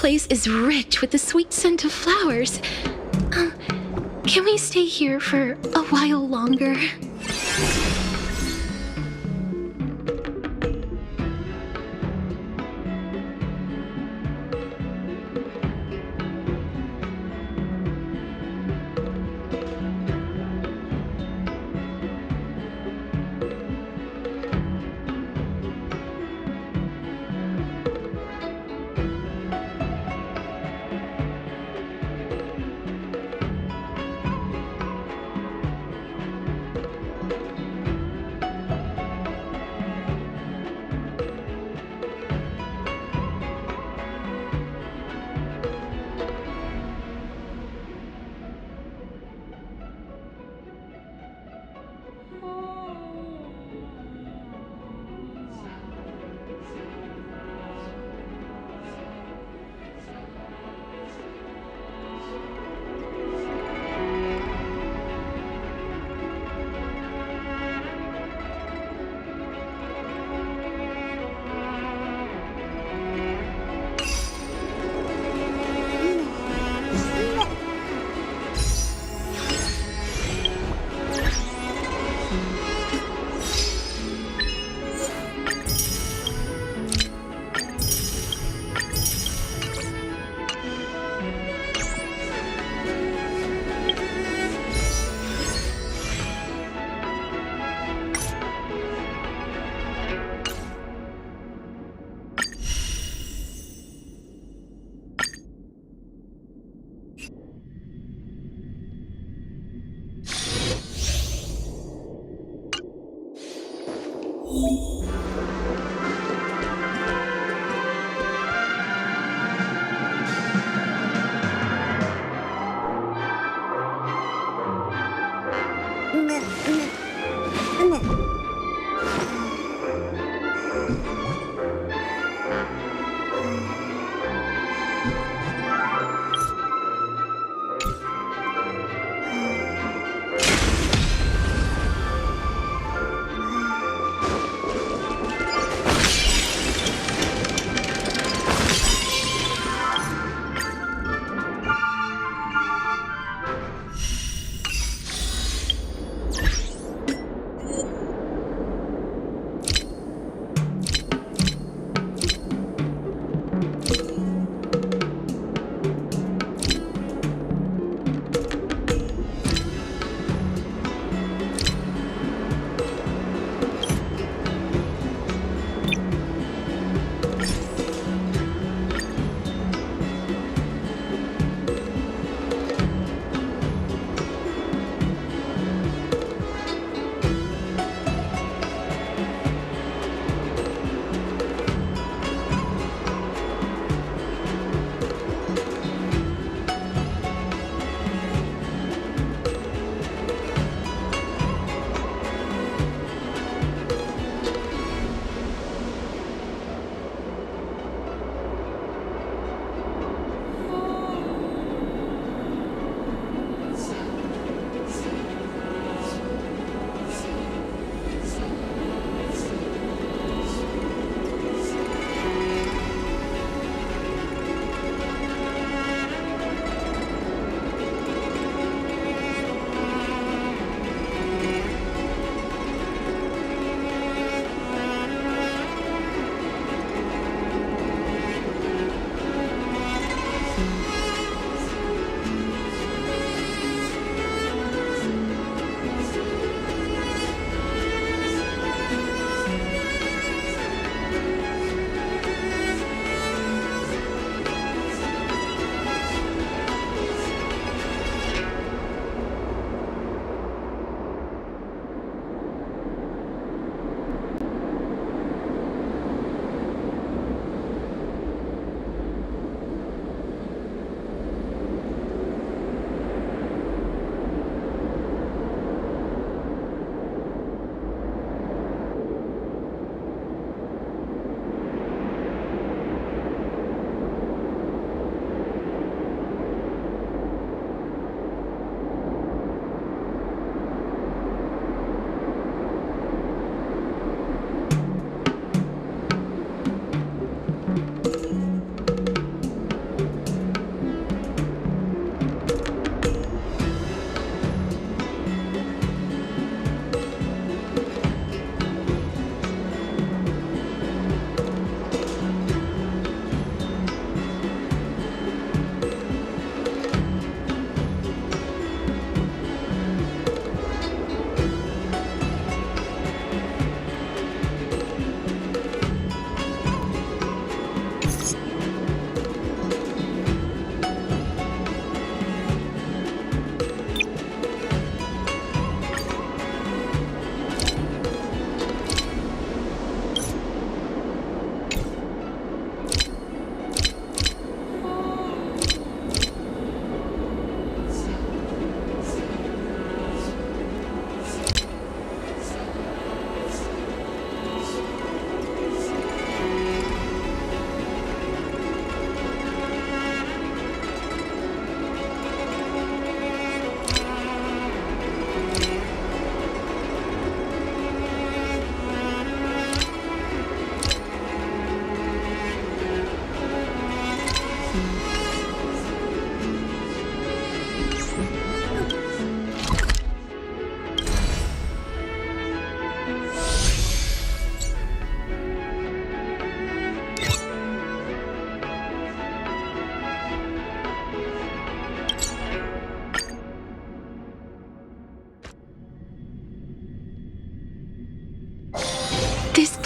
place is rich with the sweet scent of flowers. Can we stay here for a while longer?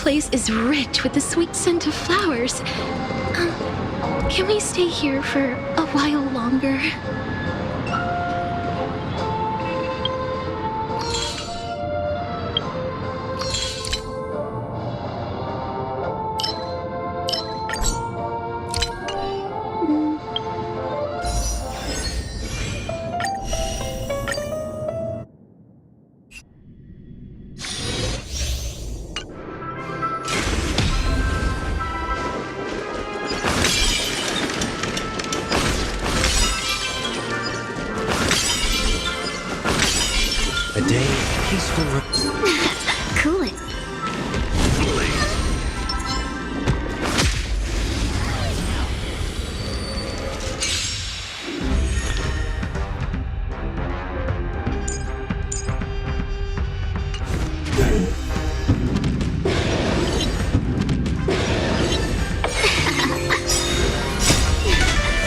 place is rich with the sweet scent of flowers. Can we stay here for a while longer? A day of peaceful Cool it.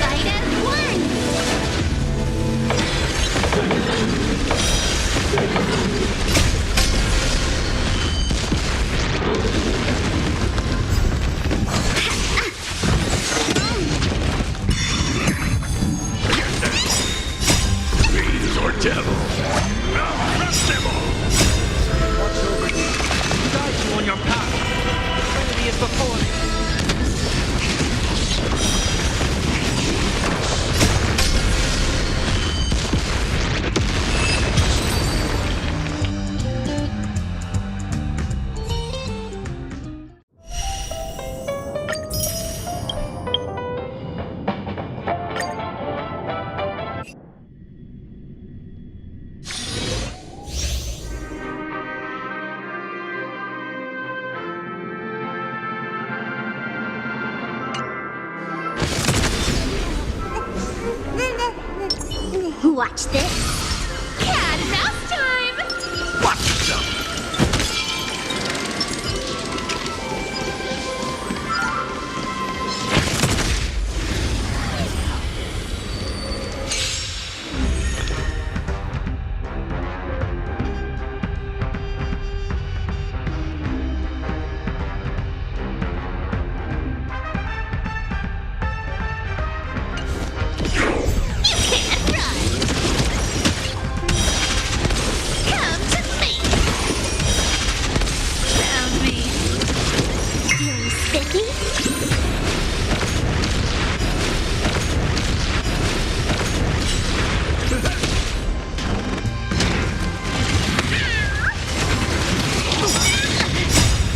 Fight as one! Fiends or devils. I'll crush them all. guide you on your path. The enemy is before me. Watch this. Cat and mouse time! Watch yourself.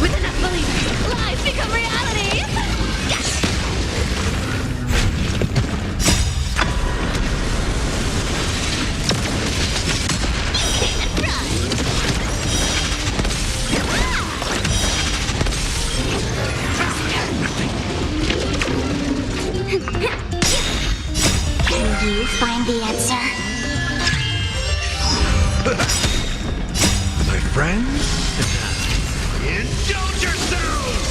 With enough belief, lies become reality! Yes! Can you find the answer? My friends, indulge yourselves!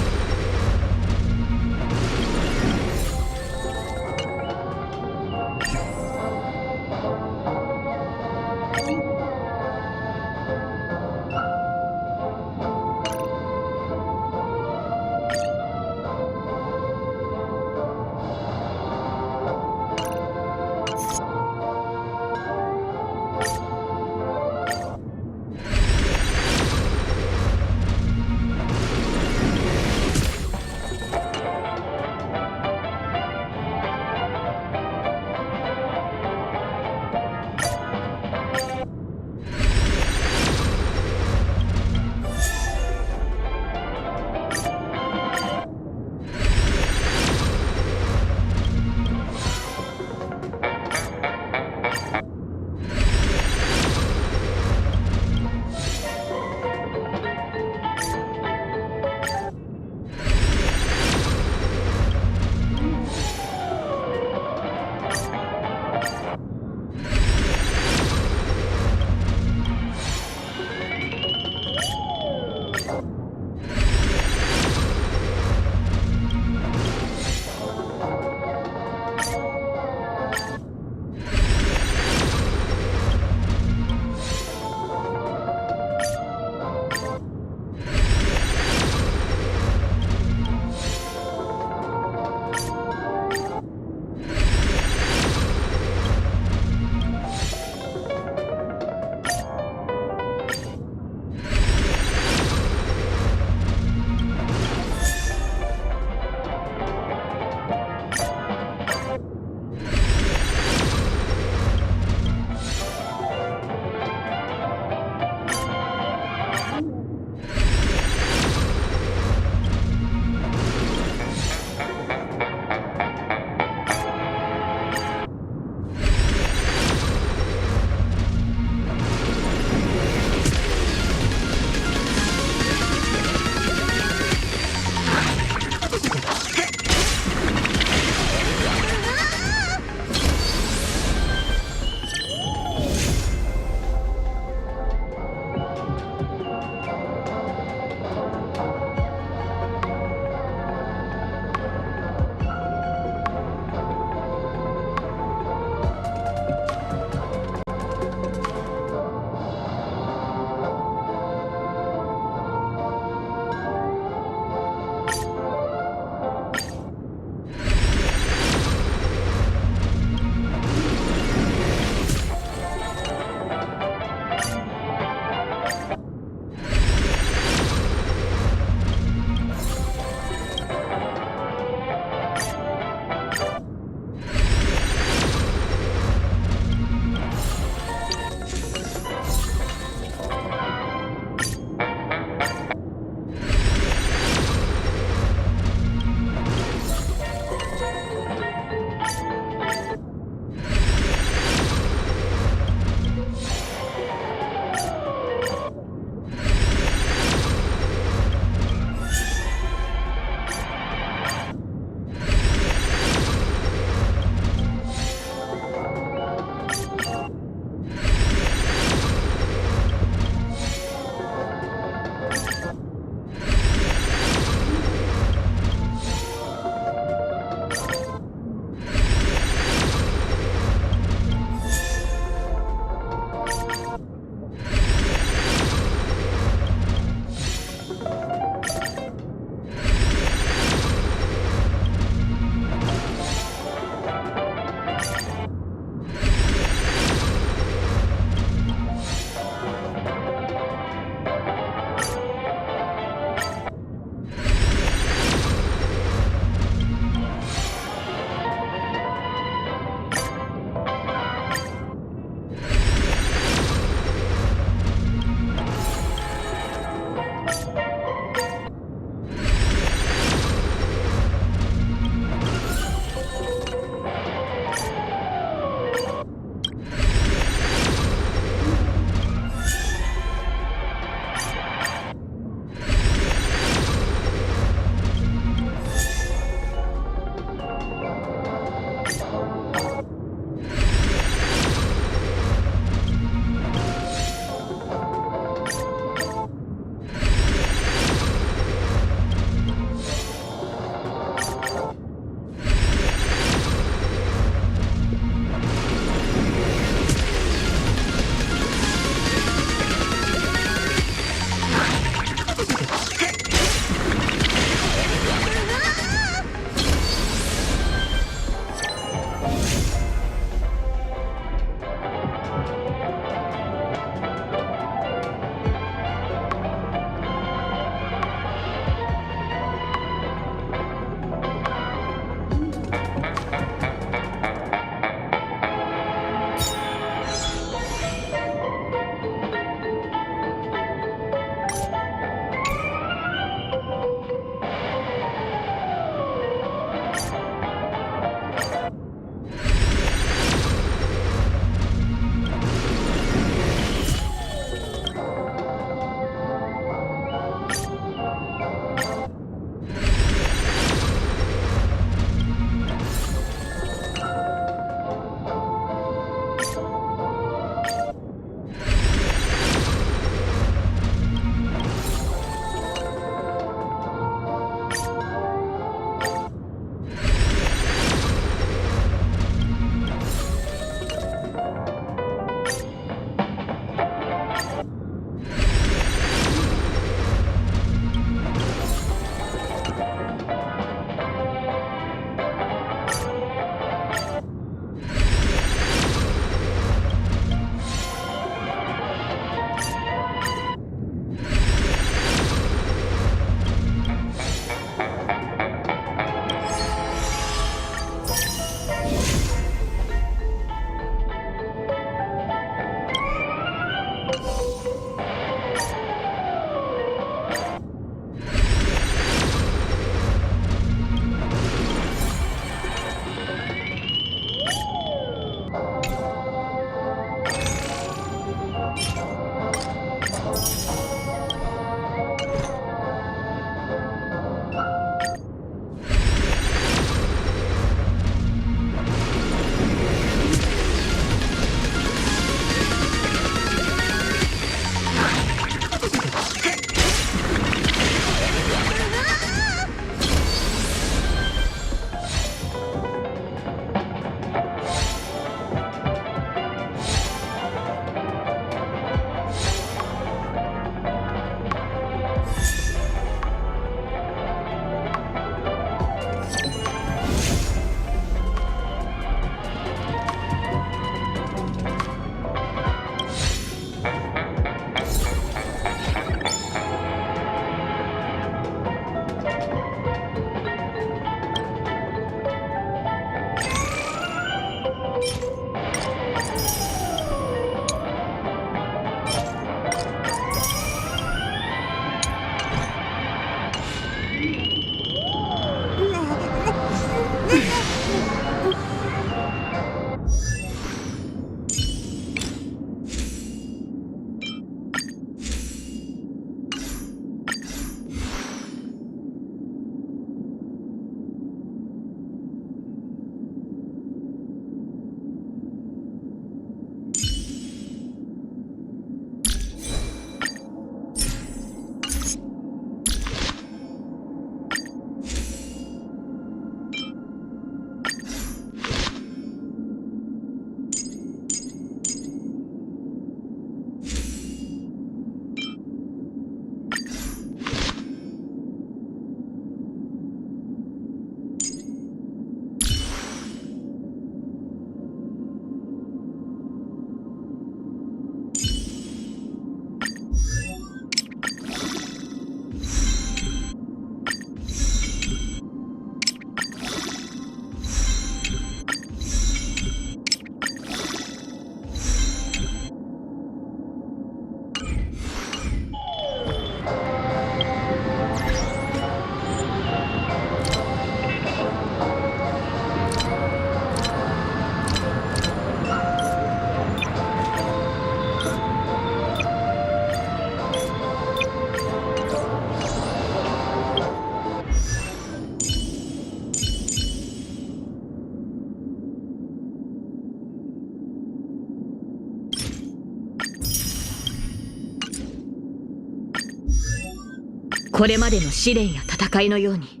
これまでの試練や戦いのように。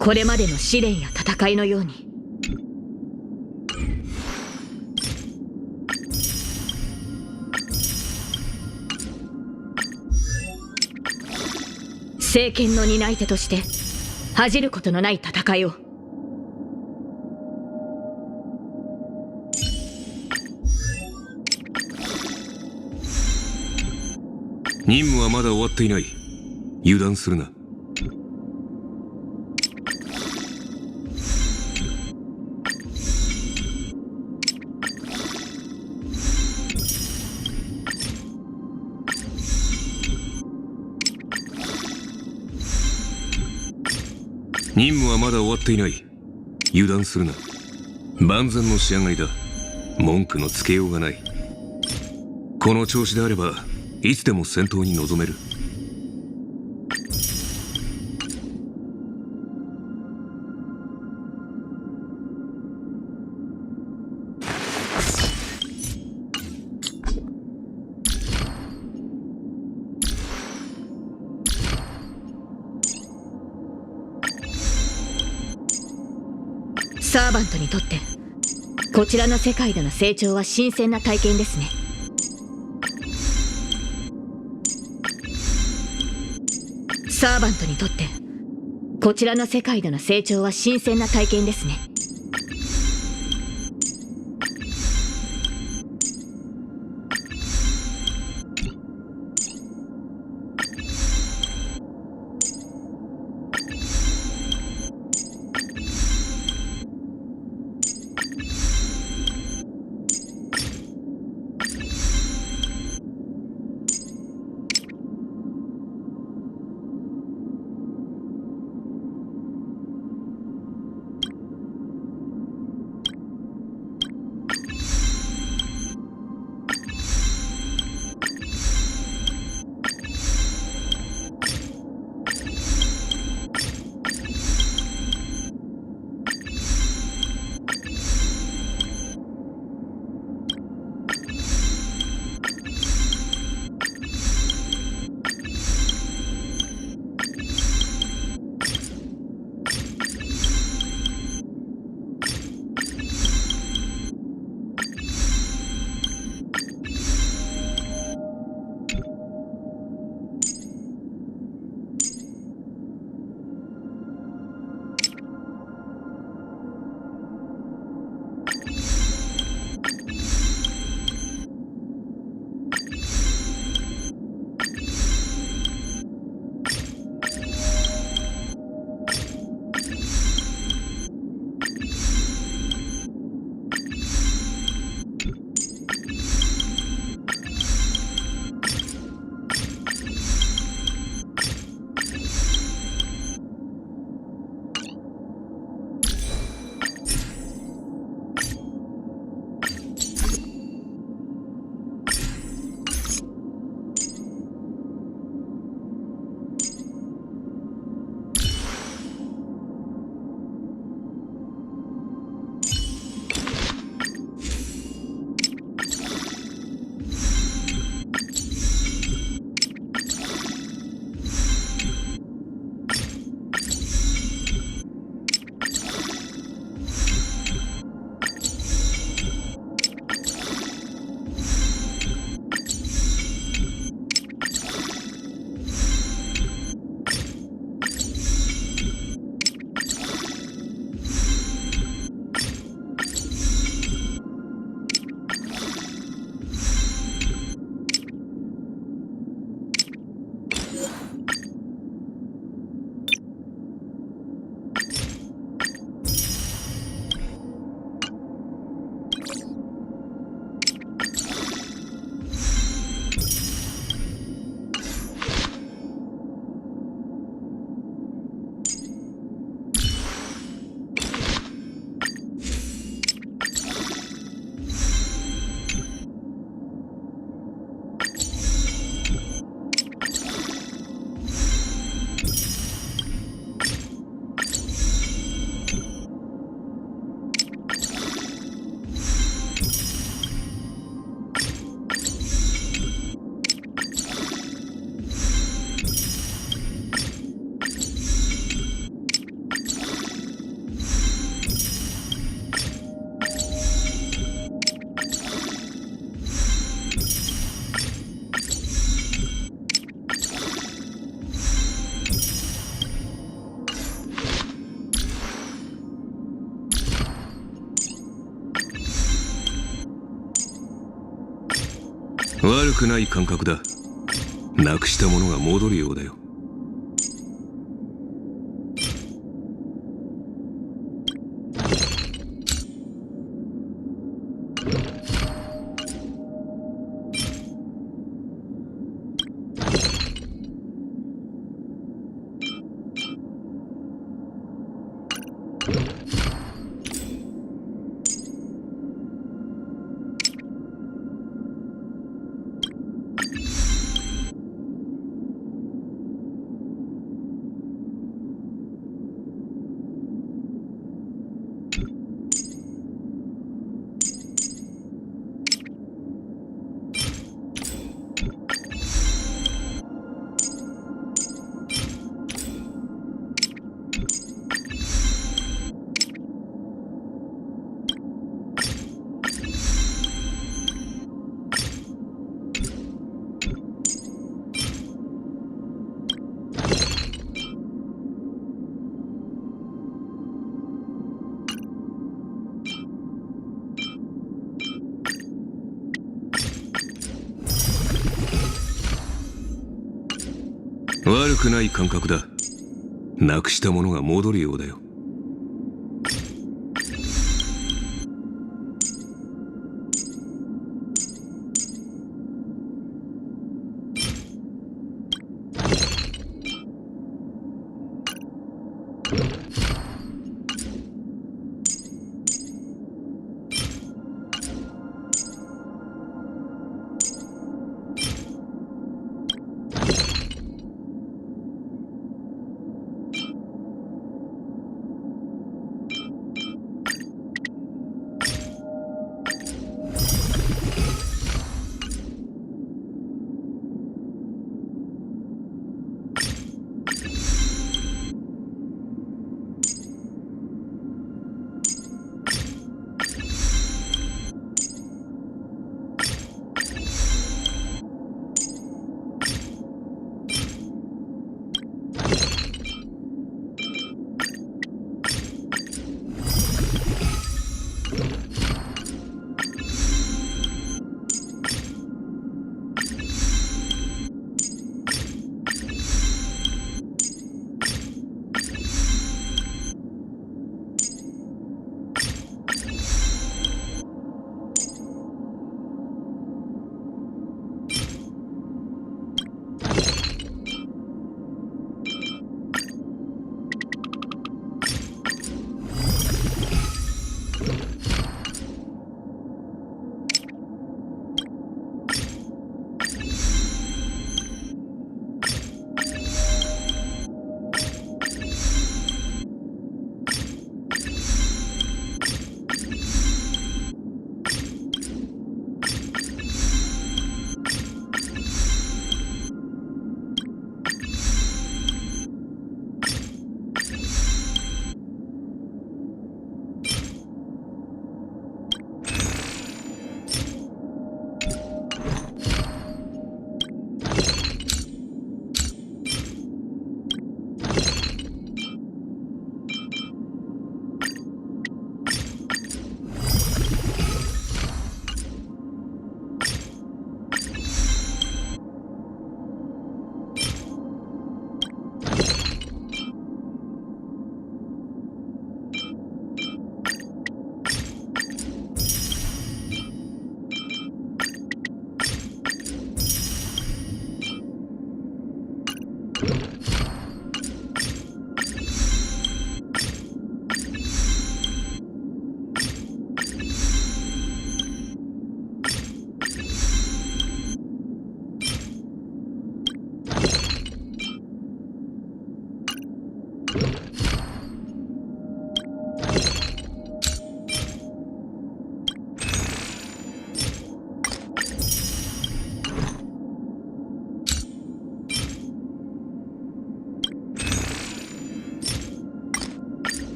これまでの試練や戦いのように。政権の担い手として恥じることのない戦いを。任務はまだ終わっていない。油断するな。任務はまだ終わっていない。油断するな。万全の仕上がりだ。文句のつけようがない。この調子であればいつでも戦闘に臨める。サーバントにとってこちらの世界での成長は新鮮な体験ですね。サーバントにとってこちらの世界での成長は新鮮な体験ですね。悪くない感覚だ。なくしたものが戻るようだよ。悪くない感覚だ。なくしたものが戻るようだよ。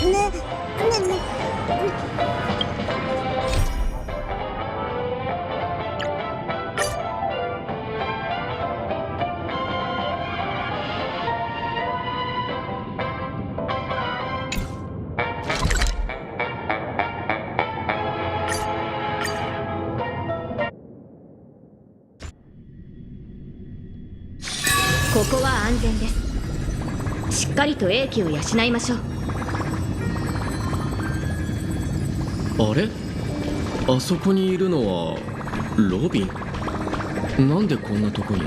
ここは安全です。しっかりと英気を養いましょう。あれ、あそこにいるのはロビン。なんでこんなとこに。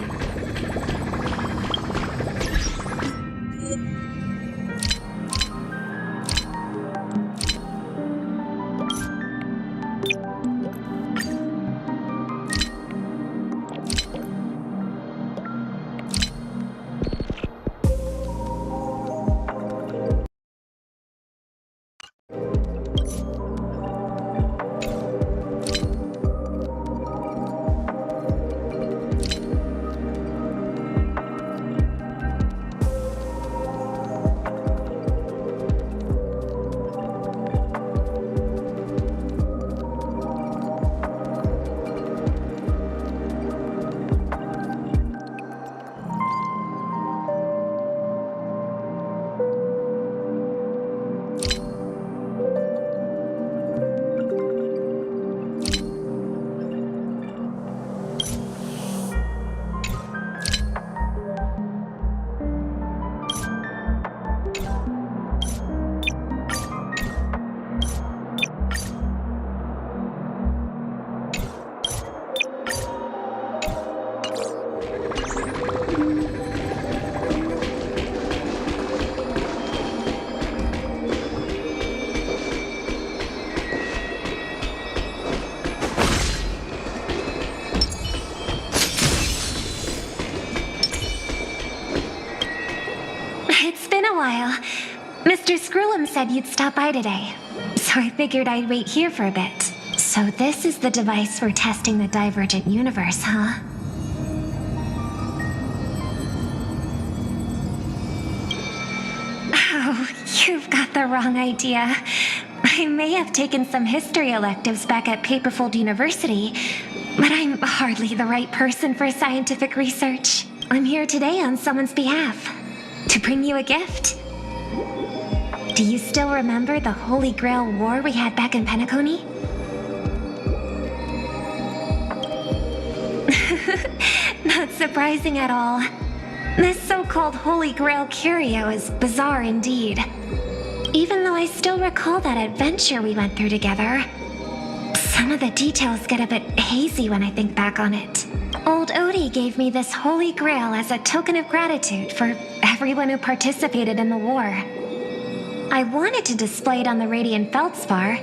Mr. Screwlam said you'd stop by today, so I figured I'd wait here for a bit. So this is the device for testing the divergent universe, huh? Oh, you've got the wrong idea. I may have taken some history electives back at Paperfold University, but I'm hardly the right person for scientific research. I'm here today on someone's behalf, to bring you a gift. Do you still remember the Holy Grail war we had back in Penacony? Not surprising at all. This so-called Holy Grail curio is bizarre indeed. Even though I still recall that adventure we went through together, some of the details get a bit hazy when I think back on it. Old Odie gave me this Holy Grail as a token of gratitude for everyone who participated in the war. I wanted to display it on the Radiant Feldspar.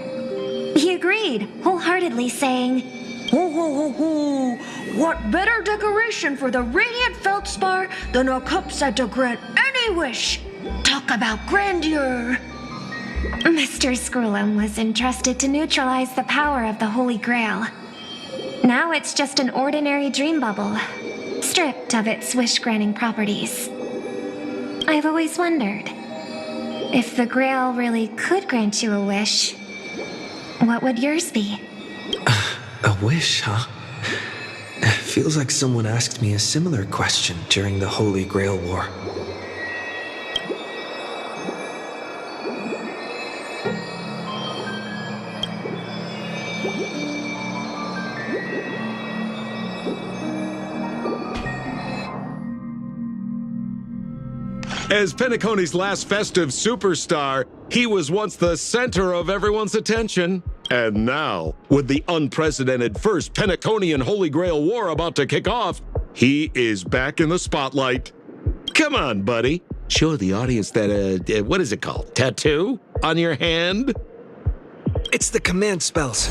He agreed, wholeheartedly saying, Ho ho ho ho! What better decoration for the Radiant Feldspar than a cup set to grant any wish? Talk about grandeur! Mr. Screwlam was entrusted to neutralize the power of the Holy Grail. Now it's just an ordinary dream bubble, stripped of its wish-granting properties. I've always wondered, if the Grail really could grant you a wish, what would yours be? A wish, huh? Feels like someone asked me a similar question during the Holy Grail War. As Penacony's last festive superstar, he was once the center of everyone's attention. And now, with the unprecedented first Penaconian Holy Grail War about to kick off, he is back in the spotlight. Come on, buddy. Show the audience that, what is it called? Tattoo? On your hand? It's the command spells.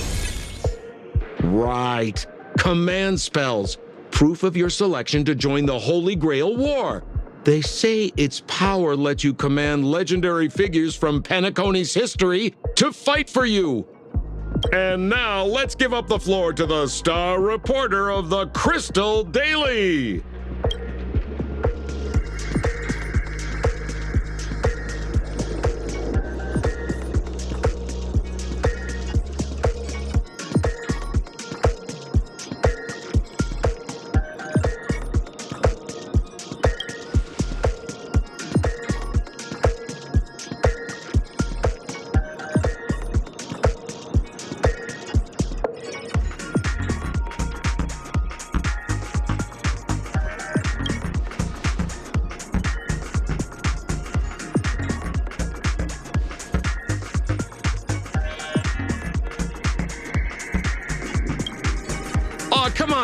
Right. Command spells. Proof of your selection to join the Holy Grail War. They say its power lets you command legendary figures from Penacony's history to fight for you. And now, let's give up the floor to the star reporter of the Crystal Daily.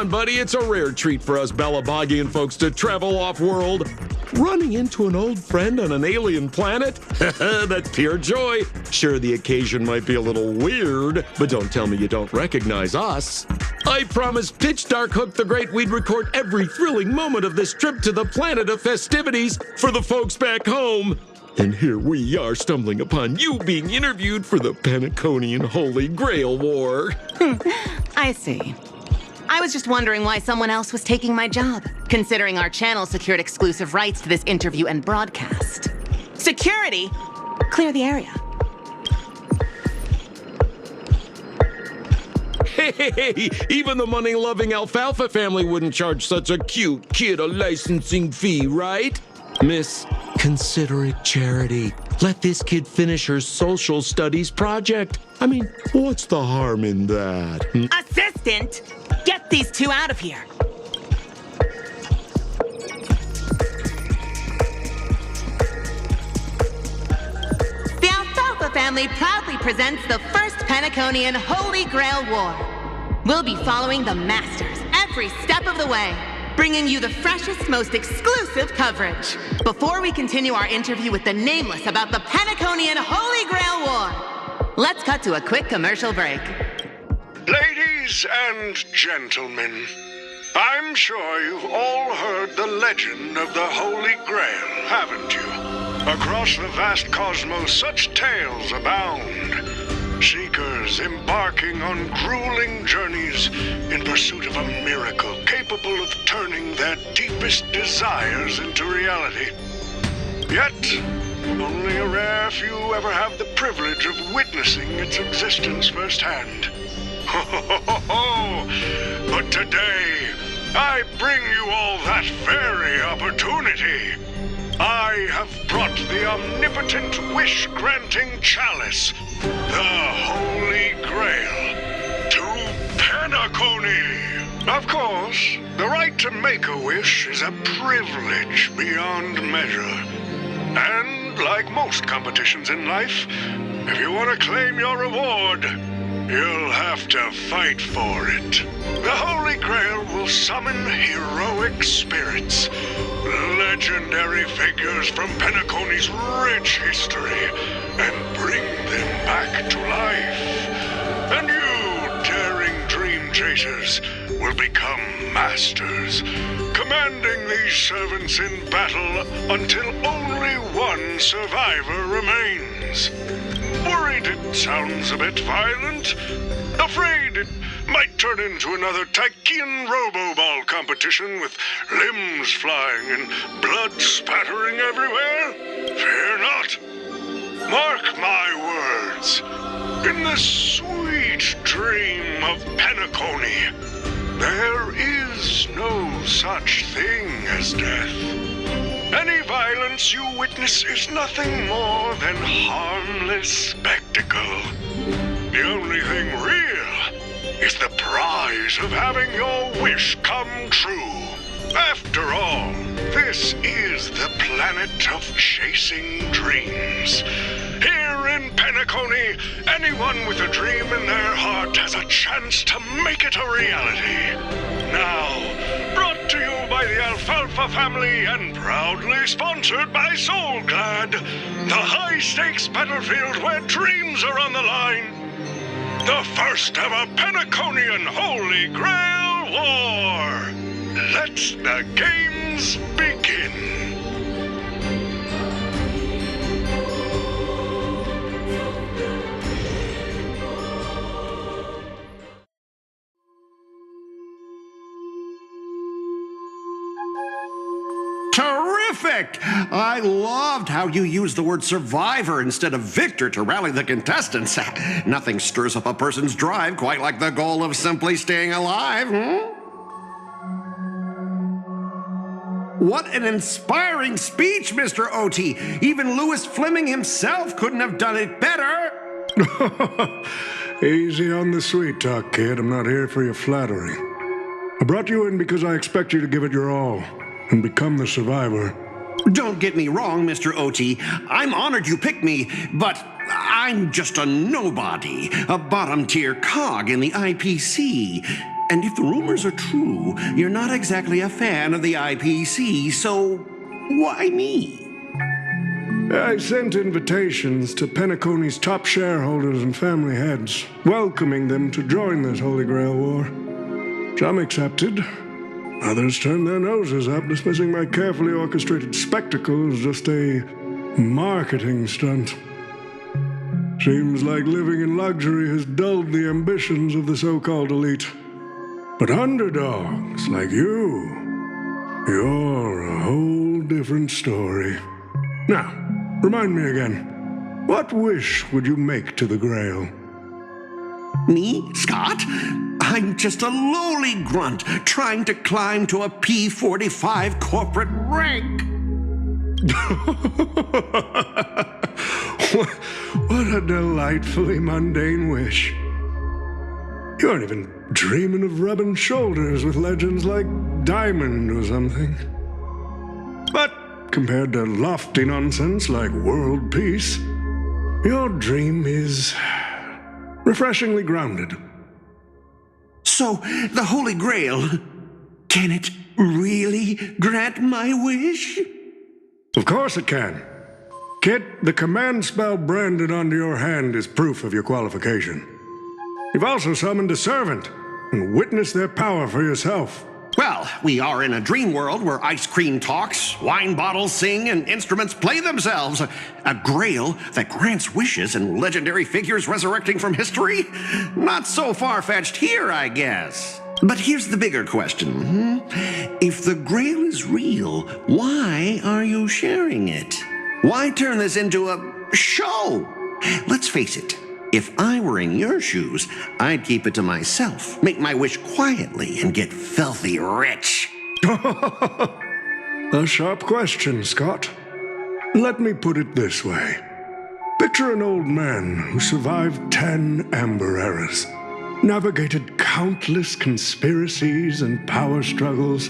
on, buddy. It's a rare treat for us Balabagian folks to travel off-world. Running into an old friend on an alien planet? That's pure joy. Sure, the occasion might be a little weird, but don't tell me you don't recognize us. I promised Pitch Dark Hook the Great we'd record every thrilling moment of this trip to the planet of festivities for the folks back home. And here we are stumbling upon you being interviewed for the Penaconian Holy Grail War. I see. I was just wondering why someone else was taking my job, considering our channel secured exclusive rights to this interview and broadcast. Security? Clear the area. Hey, even the money-loving Alfalfa family wouldn't charge such a cute kid a licensing fee, right? Miss, consider it charity. Let this kid finish her social studies project. I mean, what's the harm in that? Assistant! Get these two out of here! The Alfalfa family proudly presents the first Penaconian Holy Grail War. We'll be following the Masters every step of the way, bringing you the freshest, most exclusive coverage. Before we continue our interview with the Nameless about the Penaconian Holy Grail War, let's cut to a quick commercial break. Ladies and gentlemen, I'm sure you've all heard the legend of the Holy Grail, haven't you? Across the vast cosmos, such tales abound. Seekers embarking on grueling journeys in pursuit of a miracle capable of turning their deepest desires into reality. Yet, only a rare few ever have the privilege of witnessing its existence firsthand. But today, I bring you all that very opportunity. I have brought the omnipotent wish-granting chalice, the Holy Grail, to Penacony. Of course, the right to make a wish is a privilege beyond measure. And like most competitions in life, if you want to claim your reward, you'll have to fight for it. The Holy Grail will summon heroic spirits, legendary figures from Penacony's rich history, and bring them back to life. And you, daring dream chasers, will become masters, commanding these servants in battle until only one survivor remains. Worried it sounds a bit violent? Afraid it might turn into another Tychean Robo-Ball competition with limbs flying and blood spattering everywhere? Fear not. Mark my words. In the sweet dream of Penacony, there is no such thing as death. Any violence you witness is nothing more than harmless spectacle. The only thing real is the prize of having your wish come true. After all, this is the planet of chasing dreams. Here in Penacony, anyone with a dream in their heart has a chance to make it a reality. Now, brought to you by the Alfalfa family and proudly sponsored by Soulglad, the high-stakes battlefield where dreams are on the line. The first ever Penaconian Holy Grail War. Let the games begin. Terrific! I loved how you used the word survivor instead of victor to rally the contestants. Nothing stirs up a person's drive quite like the goal of simply staying alive, What an inspiring speech, Mr. OT. Even Louis Fleming himself couldn't have done it better. Easy on the sweet talk, kid. I'm not here for your flattery. I brought you in because I expect you to give it your all and become the survivor. Don't get me wrong, Mr. OT. I'm honored you picked me, but I'm just a nobody, a bottom-tier cog in the IPC. And if the rumors are true, you're not exactly a fan of the IPC, so why me? I sent invitations to Penacony's top shareholders and family heads, welcoming them to join this Holy Grail War. Some accepted. Others turned their noses up, dismissing my carefully orchestrated spectacle as just a marketing stunt. Seems like living in luxury has dulled the ambitions of the so-called elite. But underdogs like you're a whole different story. Now, remind me again, what wish would you make to the Grail? Me, Scott? I'm just a lowly grunt trying to climb to a P45 corporate rank. What a delightfully mundane wish. You aren't even dreaming of rubbing shoulders with legends like Diamond or something. But compared to lofty nonsense like world peace, your dream is refreshingly grounded. So, the Holy Grail, can it really grant my wish? Of course it can. Kit, the command spell branded onto your hand is proof of your qualification. You've also summoned a servant and witnessed their power for yourself. Well, we are in a dream world where ice cream talks, wine bottles sing, and instruments play themselves. A grail that grants wishes and legendary figures resurrecting from history? Not so far-fetched here, I guess. But here's the bigger question. If the Grail is real, why are you sharing it? Why turn this into a show? Let's face it. If I were in your shoes, I'd keep it to myself, make my wish quietly, and get filthy rich. A sharp question, Scott. Let me put it this way. Picture an old man who survived 10 Amber Eras, navigated countless conspiracies and power struggles,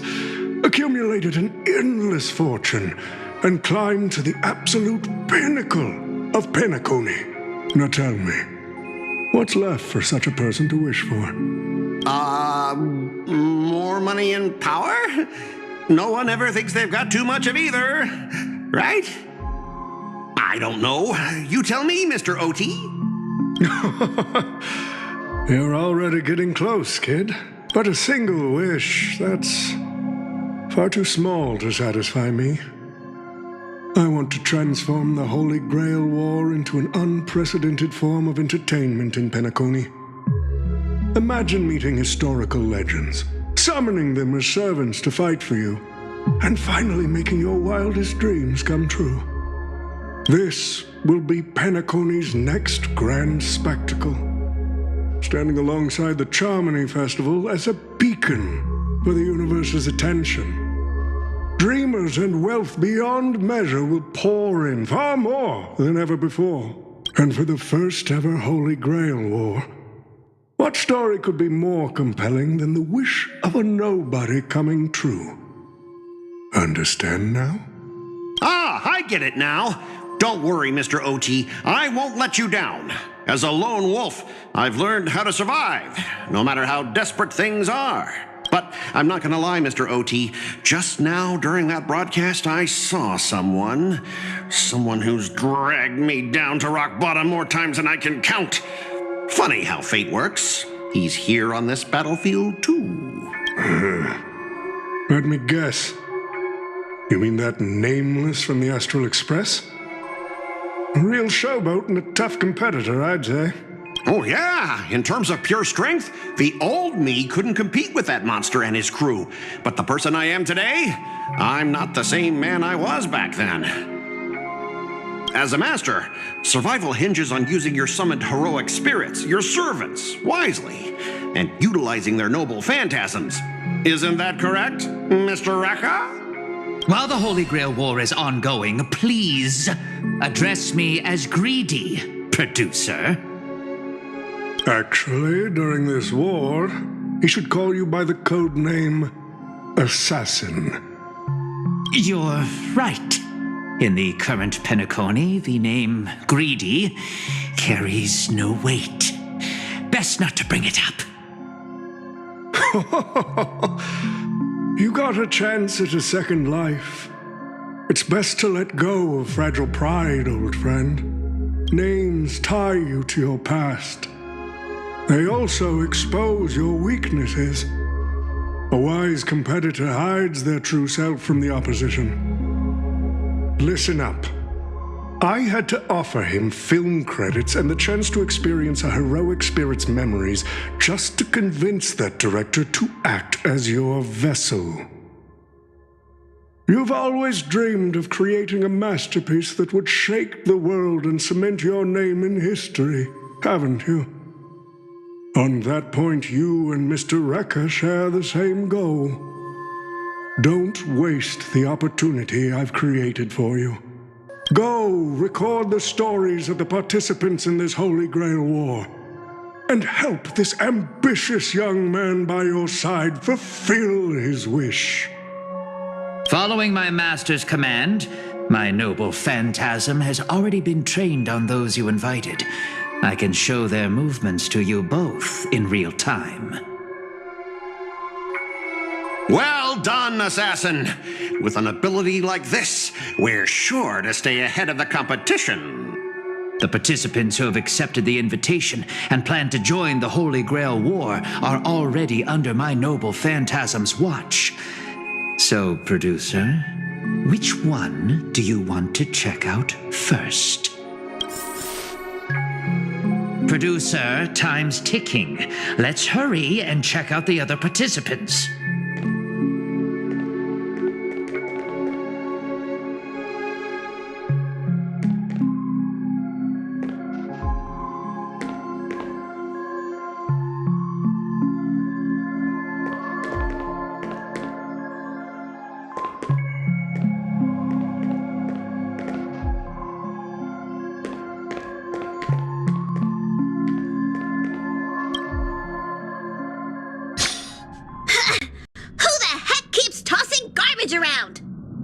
accumulated an endless fortune, and climbed to the absolute pinnacle of Penacony. Now tell me, what's left for such a person to wish for? More money and power? No one ever thinks they've got too much of either, right? I don't know. You tell me, Mr. OT. You're already getting close, kid. But a single wish, that's far too small to satisfy me. I want to transform the Holy Grail War into an unprecedented form of entertainment in Penacony. Imagine meeting historical legends, summoning them as servants to fight for you, and finally making your wildest dreams come true. This will be Penacony's next grand spectacle, standing alongside the Charmony Festival as a beacon for the universe's attention. Dreamers and wealth beyond measure will pour in, far more than ever before. And for the first ever Holy Grail War, what story could be more compelling than the wish of a nobody coming true? Understand now? Ah, I get it now. Don't worry, Mr. OT. I won't let you down. As a lone wolf, I've learned how to survive, no matter how desperate things are. But I'm not gonna lie, Mr. OT. Just now, during that broadcast, I saw someone who's dragged me down to rock bottom more times than I can count. Funny how fate works. He's here on this battlefield, too. Let me guess. You mean that nameless from the Astral Express? A real showboat and a tough competitor, I'd say. Oh, yeah. In terms of pure strength, the old me couldn't compete with that monster and his crew. But the person I am today, I'm not the same man I was back then. As a master, survival hinges on using your summoned heroic spirits, your servants, wisely, and utilizing their noble phantasms. Isn't that correct, Mr. Raka? While the Holy Grail War is ongoing, please address me as Greedy, producer. Actually, during this war, he should call you by the code name Assassin. You're right. In the current Penacony, the name Greedy carries no weight. Best not to bring it up. You got a chance at a second life. It's best to let go of fragile pride, old friend. Names tie you to your past. They also expose your weaknesses. A wise competitor hides their true self from the opposition. Listen up. I had to offer him film credits and the chance to experience a heroic spirit's memories just to convince that director to act as your vessel. You've always dreamed of creating a masterpiece that would shake the world and cement your name in history, haven't you? On that point, you and Mr. Rekka share the same goal. Don't waste the opportunity I've created for you. Go record the stories of the participants in this Holy Grail War, and help this ambitious young man by your side fulfill his wish. Following my master's command, my noble phantasm has already been trained on those you invited. I can show their movements to you both in real time. Well done, assassin! With an ability like this, we're sure to stay ahead of the competition. The participants who have accepted the invitation and plan to join the Holy Grail War are already under my noble phantasm's watch. So, producer, which one do you want to check out first? Producer, time's ticking. Let's hurry and check out the other participants.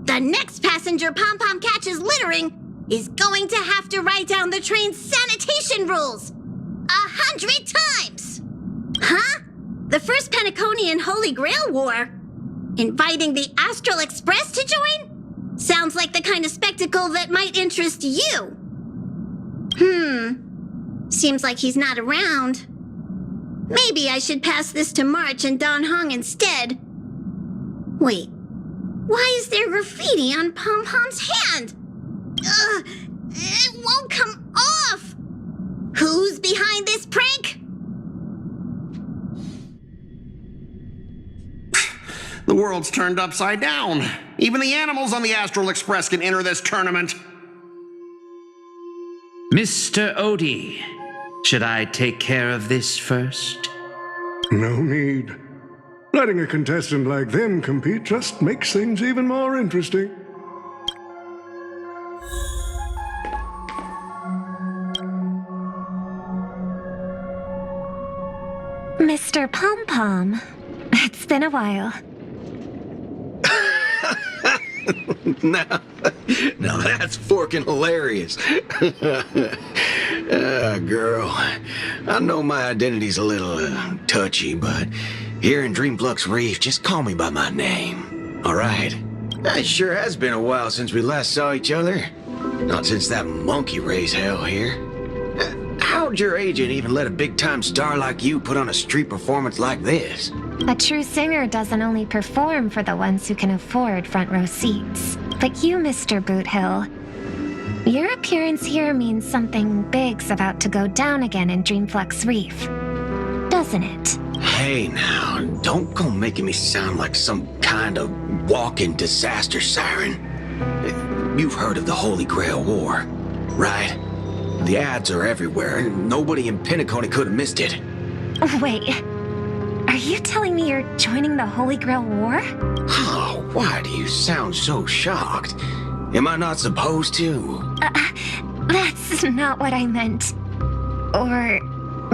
The next passenger Pom-Pom catches littering is going to have to write down the train's sanitation rules 100 times! Huh? The first Penaconian Holy Grail War? Inviting the Astral Express to join? Sounds like the kind of spectacle that might interest you. Seems like he's not around. Maybe I should pass this to March and Don Hong instead. Wait. Why is there graffiti on Pom-Pom's hand? It won't come off! Who's behind this prank? The world's turned upside down. Even the animals on the Astral Express can enter this tournament. Mr. Odie, should I take care of this first? No need. Letting a contestant like them compete just makes things even more interesting. Mr. Pom-Pom, it's been a while. Now that's forking hilarious. Girl, I know my identity's a little touchy, but here in Dreamflux Reef, just call me by my name, all right? It sure has been a while since we last saw each other. Not since that monkey raised hell here. How'd your agent even let a big-time star like you put on a street performance like this? A true singer doesn't only perform for the ones who can afford front row seats. But you, Mr. Boothill, your appearance here means something big's about to go down again in Dreamflux Reef, doesn't it? Hey now, don't go making me sound like some kind of walking disaster siren. You've heard of the Holy Grail War, right? The ads are everywhere, and nobody in Penacony could have missed it. Wait, are you telling me you're joining the Holy Grail War? Oh, why do you sound so shocked? Am I not supposed to? That's not what I meant. Or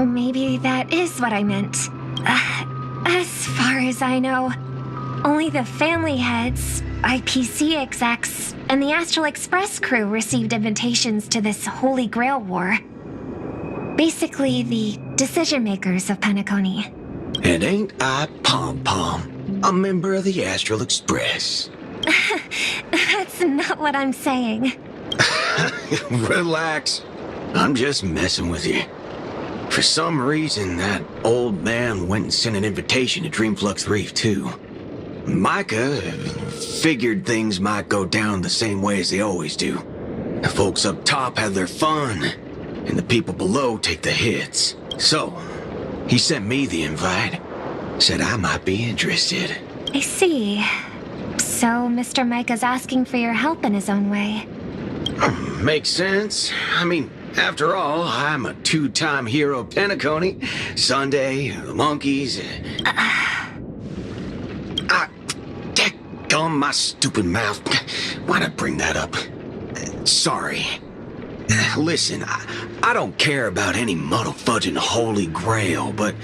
maybe that is what I meant. As far as I know, only the family heads, IPC execs, and the Astral Express crew received invitations to this Holy Grail War. Basically, the decision makers of Penacony. And ain't I Pom Pom, a member of the Astral Express? That's not what I'm saying. Relax. I'm just messing with you. For some reason, that old man went and sent an invitation to Dreamflux Reef, too. Micah figured things might go down the same way as they always do. The folks up top have their fun, and the people below take the hits. So, he sent me the invite. Said I might be interested. I see. So Mr. Micah's asking for your help in his own way. Makes sense. I mean, after all, I'm a two-time hero Penacony. Sunday, the monkeys. Daggone my stupid mouth. Why'd I bring that up? Sorry. Listen, I don't care about any muddle-fudging Holy Grail, but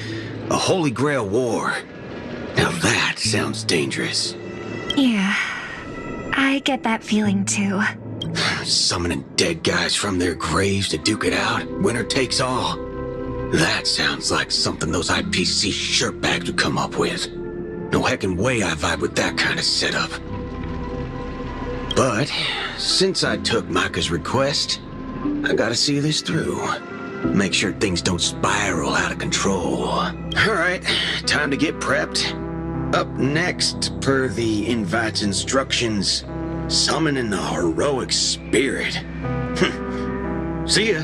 a Holy Grail war. Now that sounds dangerous. Yeah, I get that feeling too. Summoning dead guys from their graves to duke it out, winner takes all. That sounds like something those IPC shirtbags would come up with. No heckin' way I vibe with that kind of setup. But since I took Micah's request, I gotta see this through. Make sure things don't spiral out of control. Alright, time to get prepped. Up next, per the invite's instructions, summoning the heroic spirit. See ya.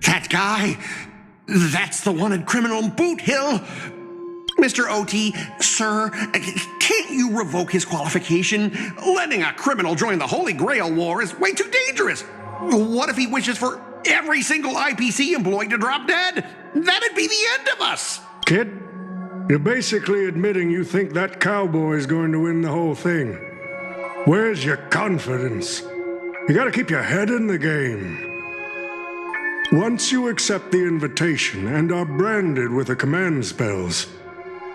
That guy? That's the one in Criminal Boot Hill? Mr. OT, sir, can't you revoke his qualification? Letting a criminal join the Holy Grail War is way too dangerous. What if he wishes for every single IPC employee to drop dead? That'd be the end of us. Kid, you're basically admitting you think that cowboy's going to win the whole thing. Where's your confidence? You gotta keep your head in the game. Once you accept the invitation and are branded with the command spells,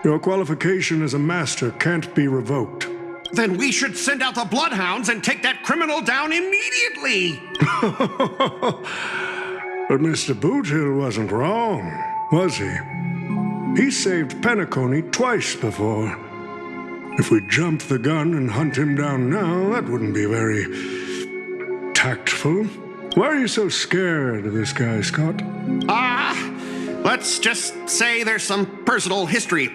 your qualification as a master can't be revoked. Then we should send out the bloodhounds and take that criminal down immediately. But Mr. Boothill wasn't wrong, was he? He saved Penacony twice before. If we jump the gun and hunt him down now, that wouldn't be very tactful. Why are you so scared of this guy, Scott? Let's just say there's some personal history.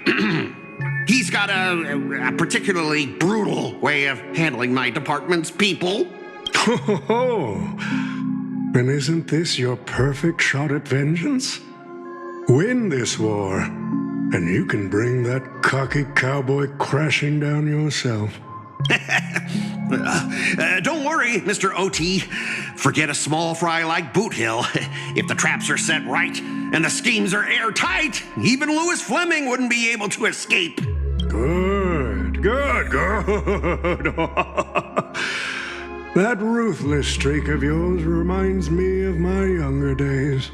He's got a particularly brutal way of handling my department's people. Then isn't this your perfect shot at vengeance? Win this war, and you can bring that cocky cowboy crashing down yourself. Don't worry, Mr. OT. Forget a small fry like Boot Hill. If the traps are set right and the schemes are airtight, even Louis Fleming wouldn't be able to escape. Good. That ruthless streak of yours reminds me of my younger days.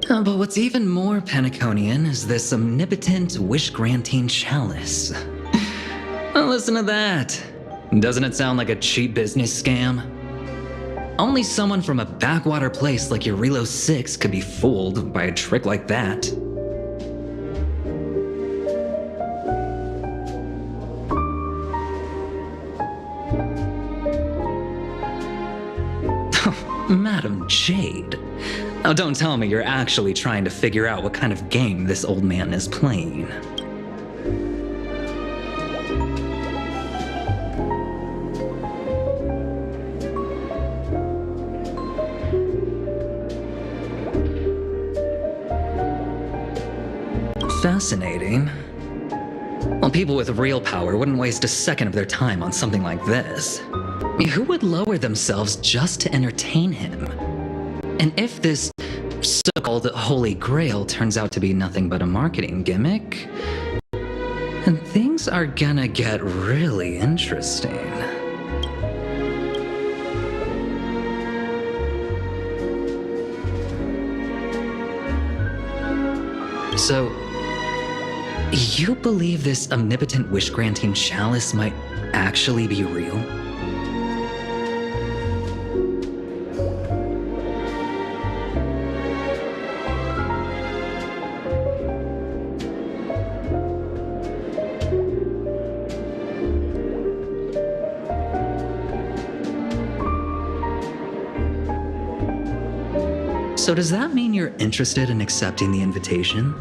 But what's even more Penaconian is this omnipotent wish-granting chalice. Listen to that. Doesn't it sound like a cheap business scam? Only someone from a backwater place like Eurilo 6 could be fooled by a trick like that. Madam Jade. Now don't tell me you're actually trying to figure out what kind of game this old man is playing. Fascinating. Well, people with real power wouldn't waste a second of their time on something like this. Who would lower themselves just to entertain him? And if this so-called Holy Grail turns out to be nothing but a marketing gimmick, then things are gonna get really interesting. So, You believe this omnipotent wish-granting chalice might actually be real? So does that mean you're interested in accepting the invitation?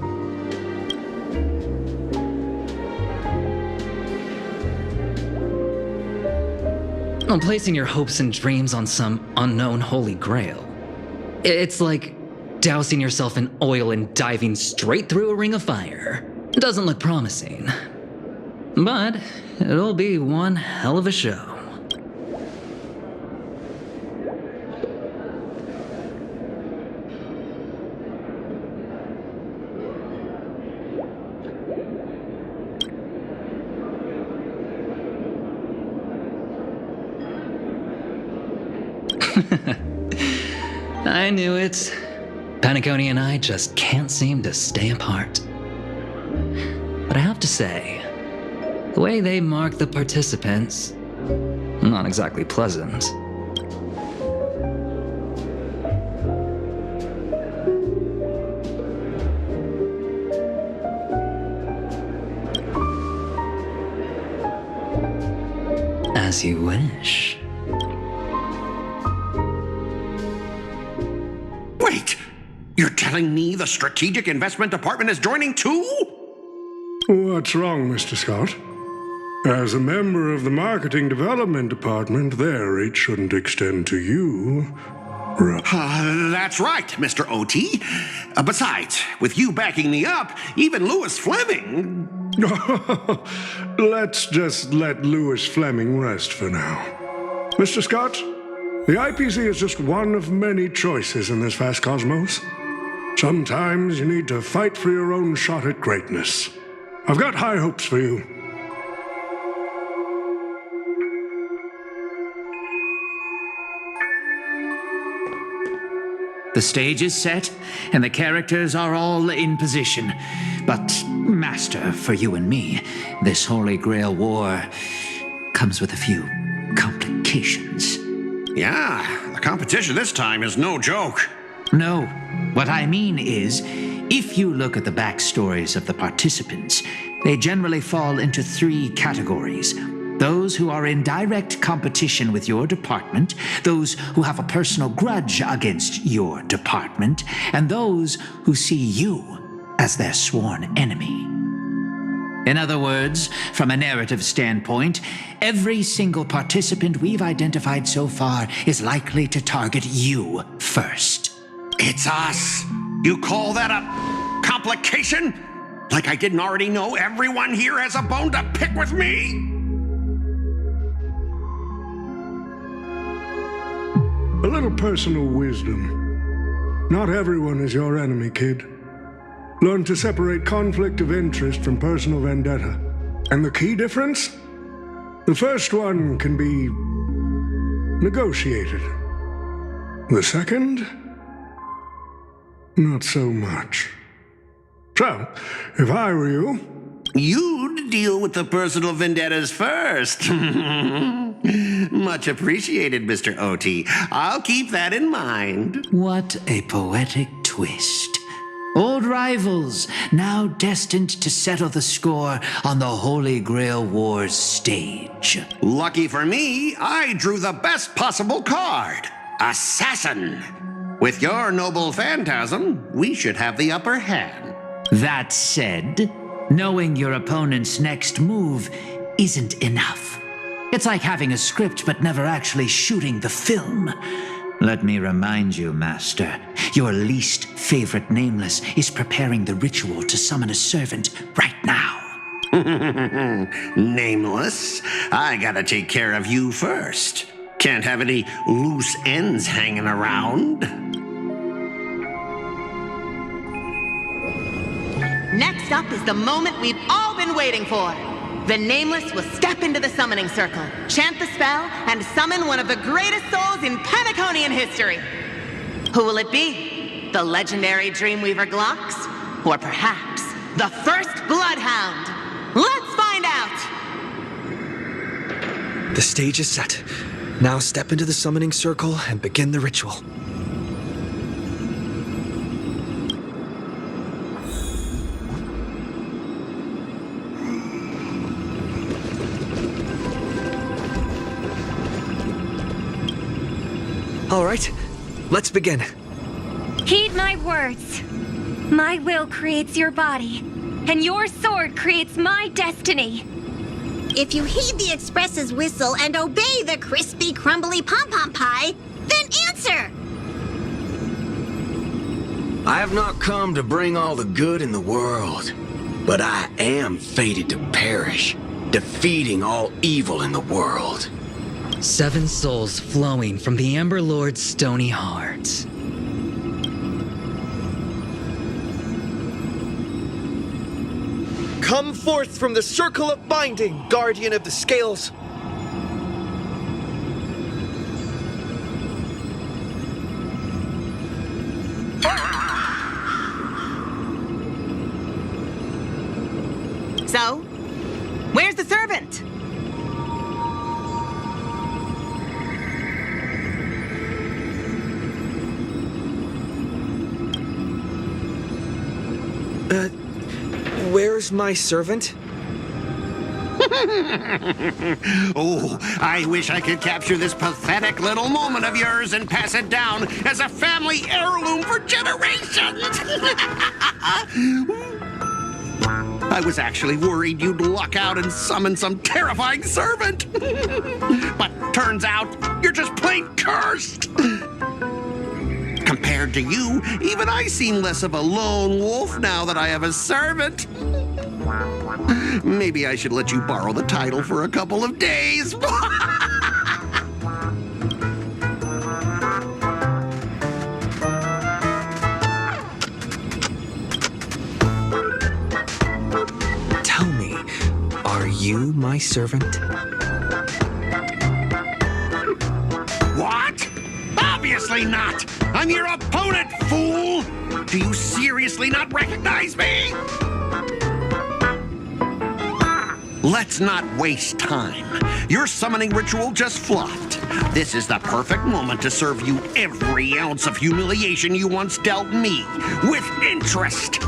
On placing your hopes and dreams on some unknown holy grail. It's like dousing yourself in oil and diving straight through a ring of fire. Doesn't look promising. But it'll be one hell of a show. I knew it. Penacony and I just can't seem to stay apart. But I have to say, the way they mark the participants, not exactly pleasant. As you wish. Wait! You're telling me the Strategic Investment Department is joining too? What's wrong, Mr. Scott? As a member of the Marketing Development Department, their reach shouldn't extend to you. That's right, Mr. OT. Besides, with you backing me up, even Lewis Fleming... Let's just let Lewis Fleming rest for now. Mr. Scott, the IPC is just one of many choices in this vast cosmos. Sometimes you need to fight for your own shot at greatness. I've got high hopes for you. The stage is set, and the characters are all in position. But, Master, for you and me, this Holy Grail War comes with a few complications. Yeah, the competition this time is no joke. No, what I mean is, if you look at the backstories of the participants, they generally fall into 3 categories. Those who are in direct competition with your department, those who have a personal grudge against your department, and those who see you as their sworn enemy. In other words, from a narrative standpoint, every single participant we've identified so far is likely to target you first. It's us! You call that a complication? Like I didn't already know everyone here has a bone to pick with me? A little personal wisdom. Not everyone is your enemy, kid. Learn to separate conflict of interest from personal vendetta. And the key difference? The first one can be negotiated. The second? Not so much. So, if I were you... You'd deal with the personal vendettas first. Much appreciated, Mr. OT. I'll keep that in mind. What a poetic twist. Old rivals, now destined to settle the score on the Holy Grail War's stage. Lucky for me, I drew the best possible card. Assassin. With your noble phantasm, we should have the upper hand. That said, knowing your opponent's next move isn't enough. It's like having a script but never actually shooting the film. Let me remind you, Master, your least favorite Nameless is preparing the ritual to summon a servant right now. Nameless? I gotta take care of you first. Can't have any loose ends hanging around. Next up is the moment we've all been waiting for. The Nameless will step into the summoning circle, chant the spell, and summon one of the greatest souls in Penaconian history. Who will it be? The legendary Dreamweaver Glocks? Or perhaps the first Bloodhound? Bloodhound? Let's find out! The stage is set. Now step into the summoning circle and begin the ritual. All right, let's begin. Heed my words. My will creates your body, and your sword creates my destiny. If you heed the Express's whistle and obey the crispy, crumbly pom-pom pie, then answer! I have not come to bring all the good in the world, but I am fated to perish, defeating all evil in the world. 7 souls flowing from the Ember Lord's stony heart. Come forth from the circle of binding, guardian of the scales. So, where's the servant? Where's my servant? Oh, I wish I could capture this pathetic little moment of yours and pass it down as a family heirloom for generations. I was actually worried you'd luck out and summon some terrifying servant. But turns out you're just plain cursed. Compared to you, even I seem less of a lone wolf now that I have a servant. Maybe I should let you borrow the title for a couple of days. Tell me, are you my servant? What? Obviously not! I'm your opponent, fool! Do you seriously not recognize me? Let's not waste time. Your summoning ritual just flopped. This is the perfect moment to serve you every ounce of humiliation you once dealt me, with interest.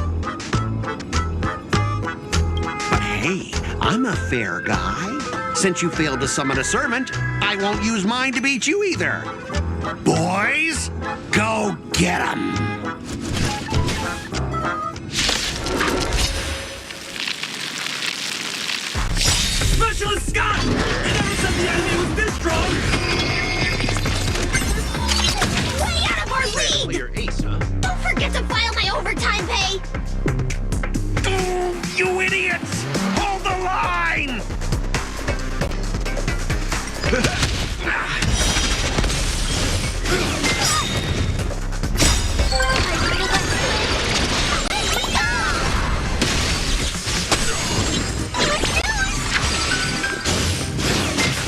But hey, I'm a fair guy. Since you failed to summon a servant, I won't use mine to beat you either. Boys, go get 'em! Specialist Scott! You never said the enemy was this strong! Way out of our league! Your ace, huh? Don't forget to file my overtime pay! You idiots! Hold the line!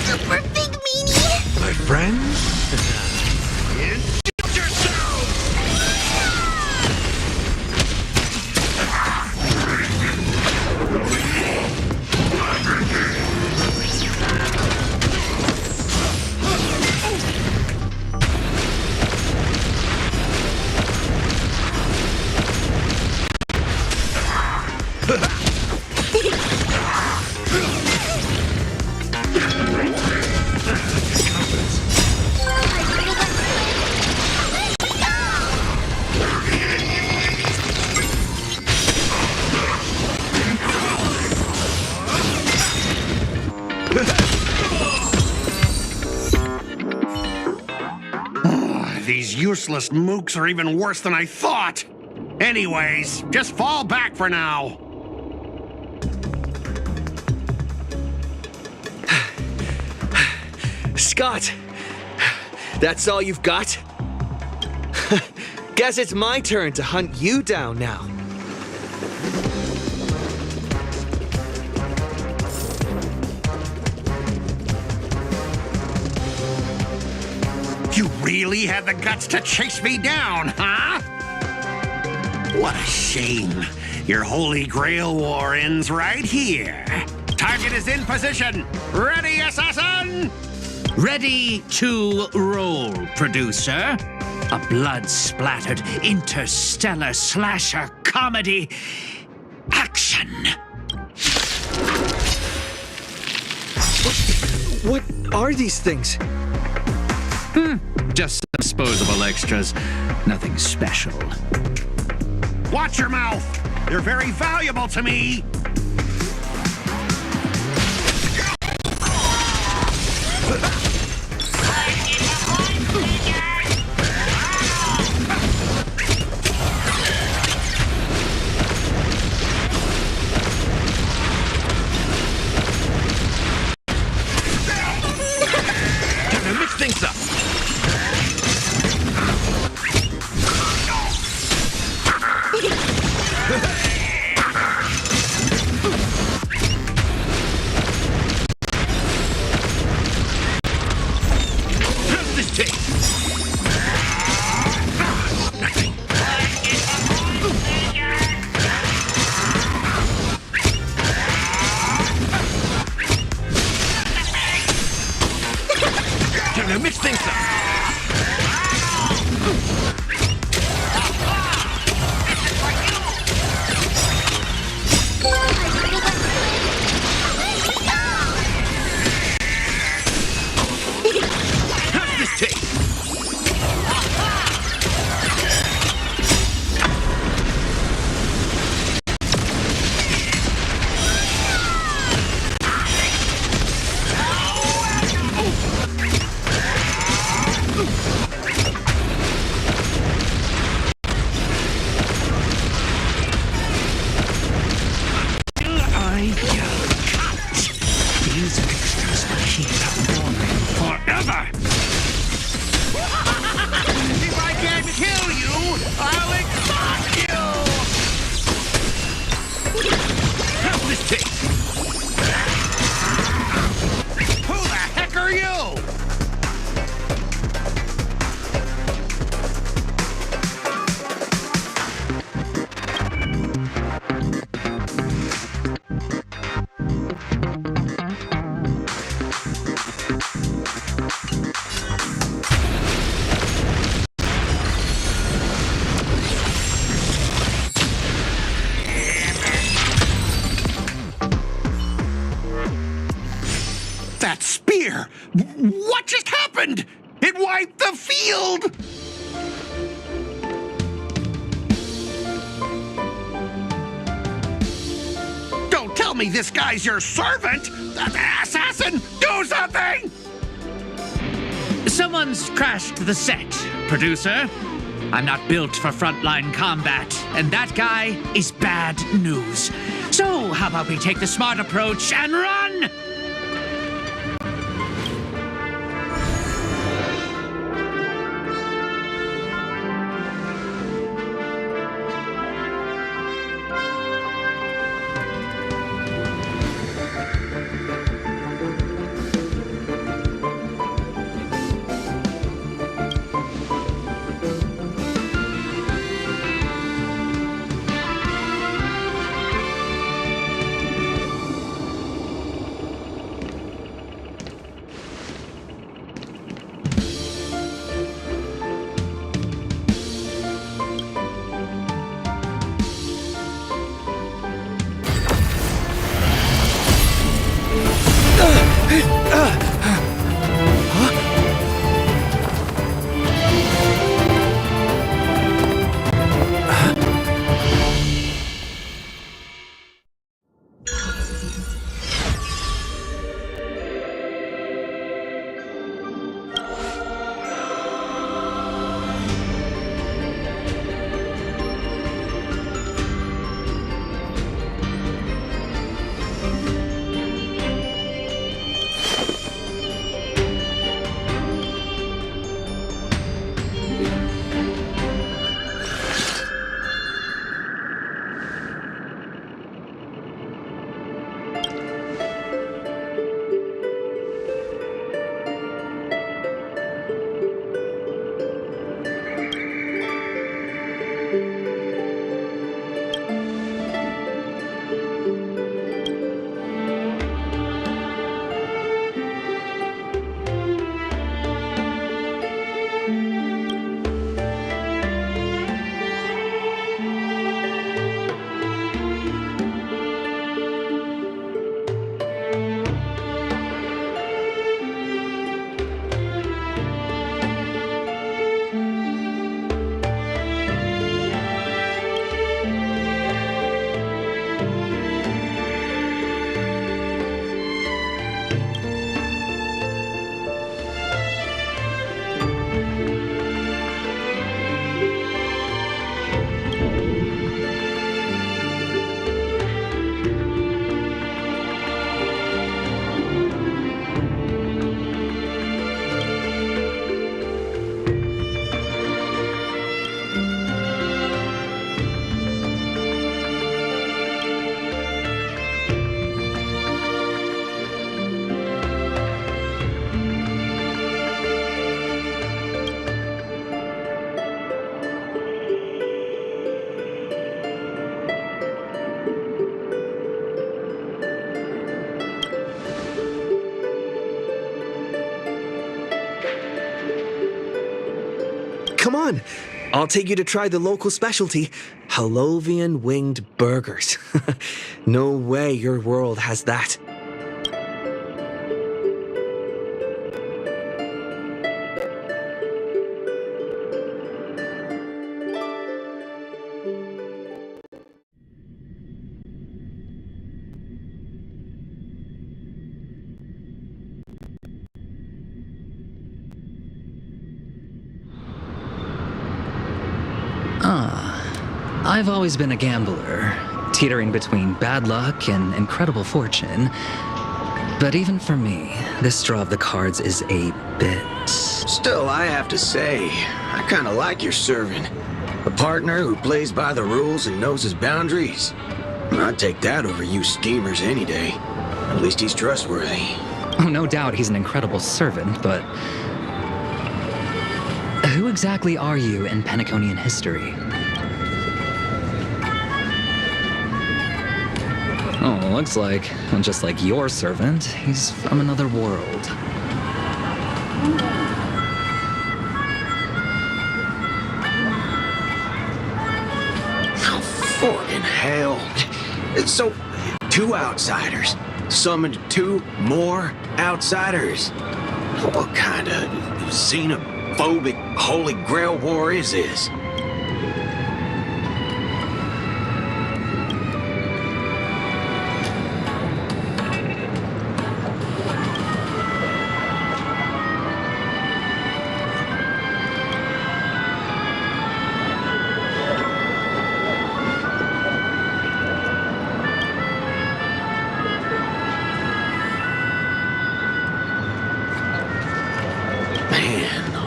Super big meanie! My friend? Indulge yourselves! These useless mooks are even worse than I thought. Anyways, just fall back for now. Scott! That's all you've got? Guess it's my turn to hunt you down now. You really had the guts to chase me down, huh? What a shame. Your Holy Grail War ends right here. Target is in position. Ready, assassin? Ready to roll, producer. A blood-splattered interstellar slasher comedy. Action! What are these things? Just some disposable extras. Nothing special. Watch your mouth. They're very valuable to me. Gonna mix things up. How's this taste? Nothing. Gonna mix things up. How's this taste? These extras will keep performing forever. If I can't kill you, I'll exhaust you! How's this taste? Who the heck are you? That spear! What just happened? It wiped the field! Don't tell me this guy's your servant! Assassin, do something! Someone's crashed the set, producer. I'm not built for frontline combat, and that guy is bad news. So, how about we take the smart approach and run? Come on. I'll take you to try the local specialty, Halovian winged burgers. No way your world has that. I've always been a gambler, teetering between bad luck and incredible fortune. But even for me, this draw of the cards is a bit... Still, I have to say, I kinda like your servant. A partner who plays by the rules and knows his boundaries. I'd take that over you schemers any day. At least he's trustworthy. Oh, no doubt he's an incredible servant, but... Who exactly are you in Penaconian history? Oh, looks like, just like your servant, he's from another world. Oh, fucking hell. So, 2 outsiders summoned 2 more outsiders. What kind of xenophobic Holy Grail war is this?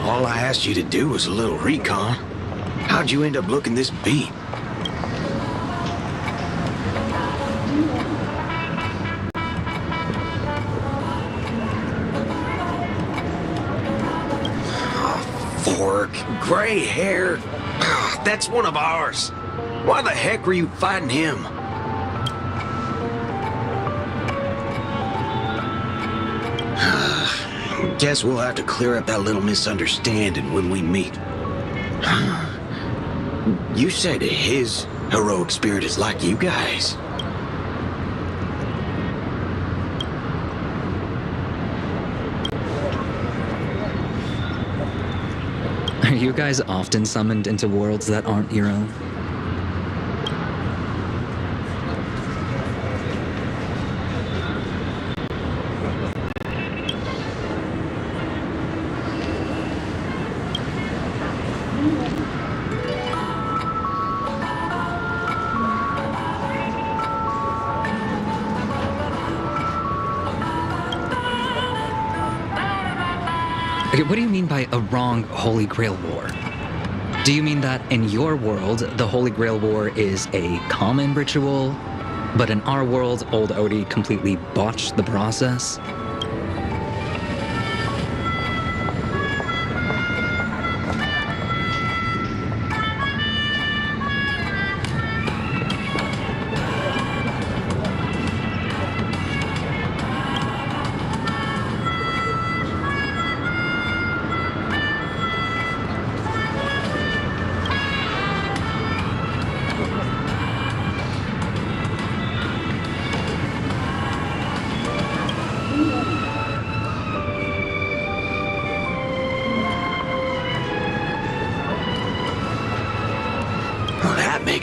All I asked you to do was a little recon. How'd you end up looking this beat? Oh, fork, gray hair. That's one of ours. Why the heck were you fighting him? Guess we'll have to clear up that little misunderstanding when we meet. You said his heroic spirit is like you guys. Are you guys often summoned into worlds that aren't your own? Okay, what do you mean by a wrong Holy Grail War? Do you mean that in your world, the Holy Grail War is a common ritual, but in our world, old Odie completely botched the process?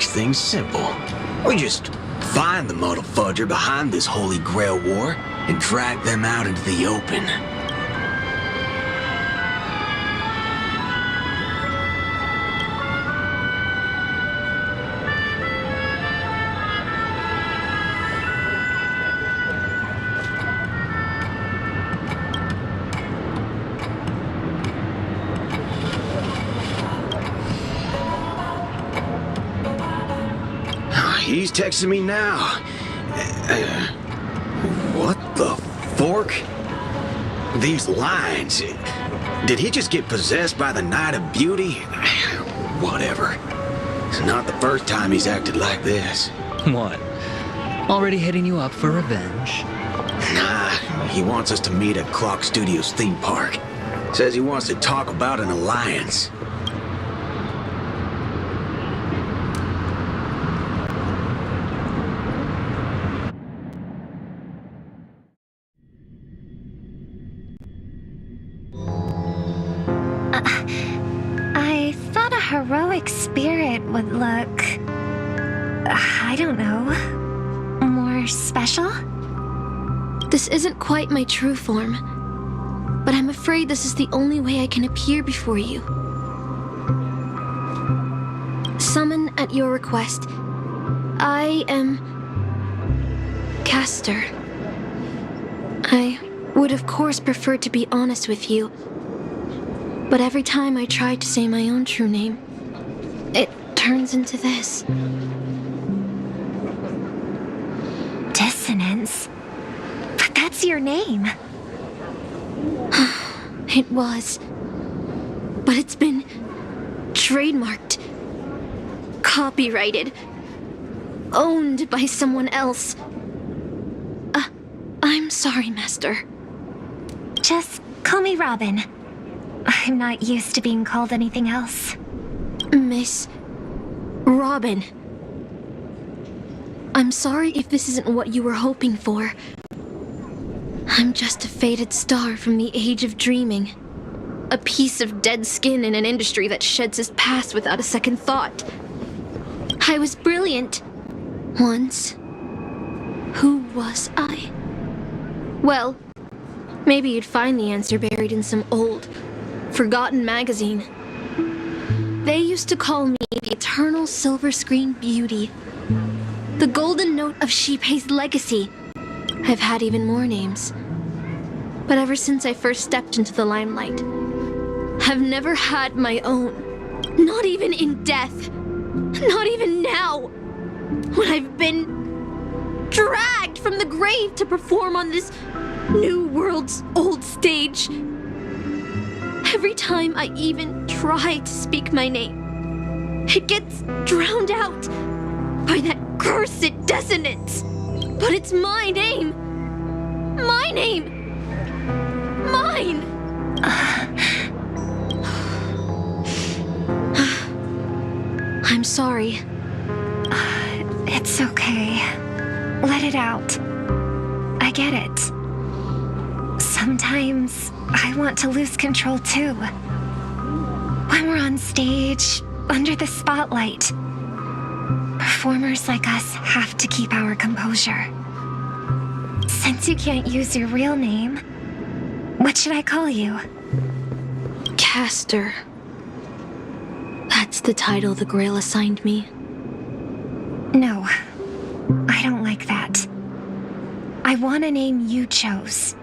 Things simple. We just find the muddle fudger behind this Holy Grail War and drag them out into the open. He's texting me now. What the fork? These lines. Did he just get possessed by the Night of Beauty? Whatever. It's not the first time he's acted like this. What? Already hitting you up for revenge? Nah, he wants us to meet at Clock Studios theme park. Says he wants to talk about an alliance. heroic spirit would look... I don't know... more special? This isn't quite my true form, but I'm afraid this is the only way I can appear before you. Summon at your request. I am... Castor. I would of course prefer to be honest with you, but every time I try to say my own true name, it turns into this. Dissonance? But that's your name. It was. But it's been trademarked, copyrighted, owned by someone else. I'm sorry, Master. Just call me Robin. I'm not used to being called anything else. Miss Robin. I'm sorry if this isn't what you were hoping for. I'm just a faded star from the age of dreaming. A piece of dead skin in an industry that sheds its past without a second thought. I was brilliant. Once. Who was I? Well, maybe you'd find the answer buried in some old, forgotten magazine. They used to call me the eternal silver screen beauty. The golden note of Shipei's legacy. I've had even more names. But ever since I first stepped into the limelight, I've never had my own. Not even in death. Not even now. When I've been dragged from the grave to perform on this new world's old stage. Every time I even try to speak my name, it gets drowned out by that cursed dissonance. But it's my name. My name. Mine. I'm sorry. It's okay. Let it out. I get it. Sometimes I want to lose control too. When we're on stage, under the spotlight, performers like us have to keep our composure. Since you can't use your real name, what should I call you? Castor. That's the title the Grail assigned me. No, I don't like that. I want a name you chose,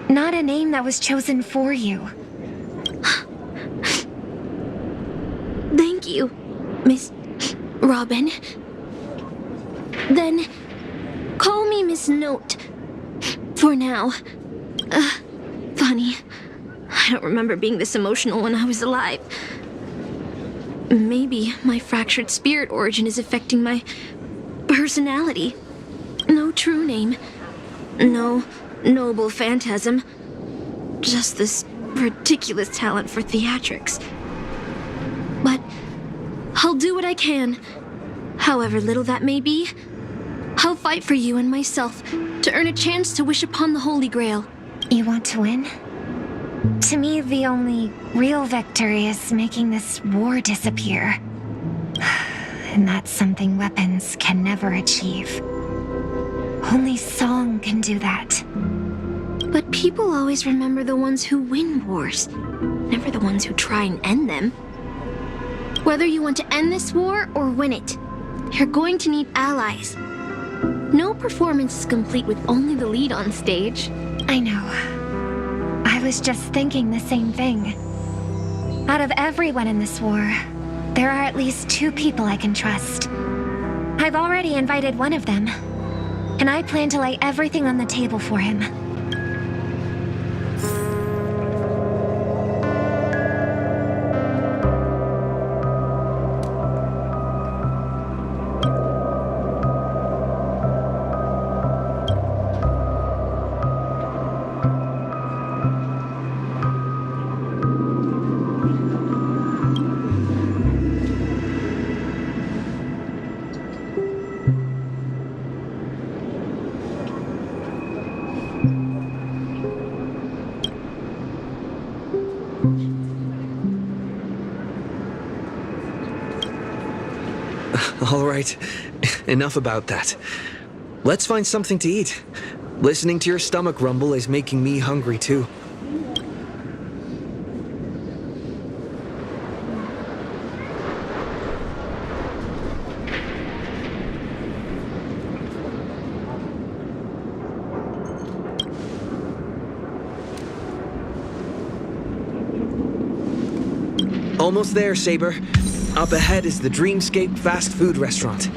not a name that was chosen for you. Thank you, Miss Robin. Then, call me Miss Note. For now. Funny. I don't remember being this emotional when I was alive. Maybe my fractured spirit origin is affecting my personality. No true name. No noble phantasm. Just this ridiculous talent for theatrics. But I'll do what I can. However little that may be, I'll fight for you and myself to earn a chance to wish upon the Holy Grail. You want to win? To me, the only real victory is making this war disappear. And that's something weapons can never achieve. Only song can do that. But people always remember the ones who win wars, never the ones who try and end them. Whether you want to end this war or win it, you're going to need allies. No performance is complete with only the lead on stage. I know. I was just thinking the same thing. Out of everyone in this war, there are at least 2 people I can trust. I've already invited one of them, and I plan to lay everything on the table for him. All right, enough about that. Let's find something to eat. Listening to your stomach rumble is making me hungry too. Almost there, Saber. Up ahead is the Dreamscape fast food restaurant.